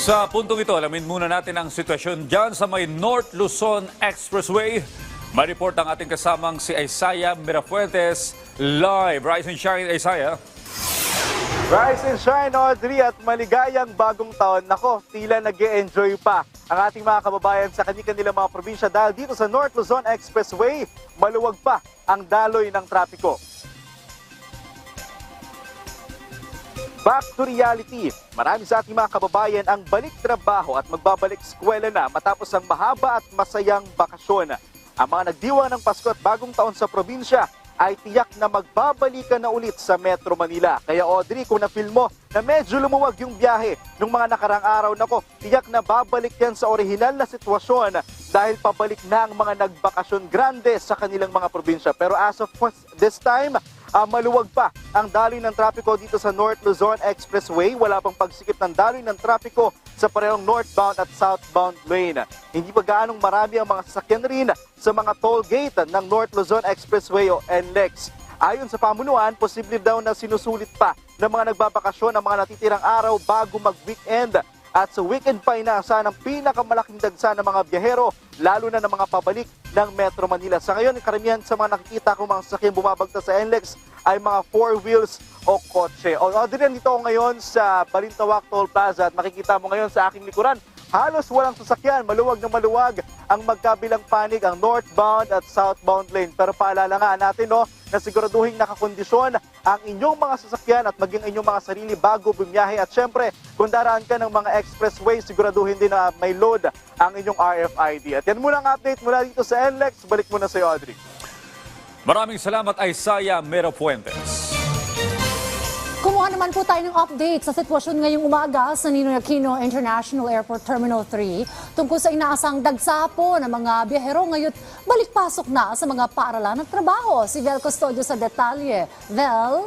Sa puntong ito, alamin muna natin ang sitwasyon dyan sa may North Luzon Expressway. May report ang ating kasamang si Isaiah Mirafuentes live. Rise and shine, Isaiah. Rise and shine, Audrey, at maligayang bagong taon. Nako, tila nag-e-enjoy pa ang ating mga kababayan sa kanilang mga probinsya dahil dito sa North Luzon Expressway, maluwag pa ang daloy ng trapiko. Back to reality. Marami sa ating mga kababayan ang balik trabaho at magbabalik eskwela na matapos ang mahaba at masayang bakasyon. Ang mga nagdiwang ng Pasko at bagong taon sa probinsya ay tiyak na magbabalikan na ulit sa Metro Manila. Kaya Audrey, kung na-feel mo na medyo lumuwag yung biyahe nung mga nakarang araw, nako, tiyak na babalik yan sa orihinal na sitwasyon dahil pabalik na ang mga nagbakasyon grande sa kanilang mga probinsya. Pero as of this time, maluwag pa ang daloy ng trapiko dito sa North Luzon Expressway. Wala pang pagsikip ng daloy ng trapiko sa parehong northbound at southbound lane. Hindi pa gaanong marami ang mga sasakyan rin sa mga toll gate ng North Luzon Expressway o NLEX. Ayon sa pamunuan, posible daw na sinusulit pa ng mga nagbabakasyon ang mga natitirang araw bago mag-weekend. At sa weekend pa inaasahan ang pinakamalaking dagsa ng mga biyahero, lalo na ng mga pabalik ng Metro Manila. Sa ngayon, karamihan sa mga nakikita kong mga sasakyan bumabagta sa NLEX ay mga 4 wheels o kotse. O din dito ako ngayon sa Balintawak Toll Plaza at makikita mo ngayon sa aking likuran, halos walang sasakyan, maluwag na maluwag ang magkabilang panig ang northbound at southbound lane. Pero paalala nga natin na siguraduhin nakakondisyon ang inyong mga sasakyan at maging inyong mga sarili bago bumiyahe. At syempre, kung daraan ka ng mga expressway, siguraduhin din na may load ang inyong RFID. At yan muna ang update mula dito sa NLEX. Balik muna sa iyo, Audrey. Maraming salamat, Isaiah Mirafuentes. Kumuha naman po tayo ng update sa sitwasyon ngayong umaga sa Ninoy Aquino International Airport Terminal 3 tungkol sa inaasang dagsa po ng mga biyahero ngayon balik-pasok na sa mga paaralan at trabaho. Si Vel Custodio sa detalye. Vel?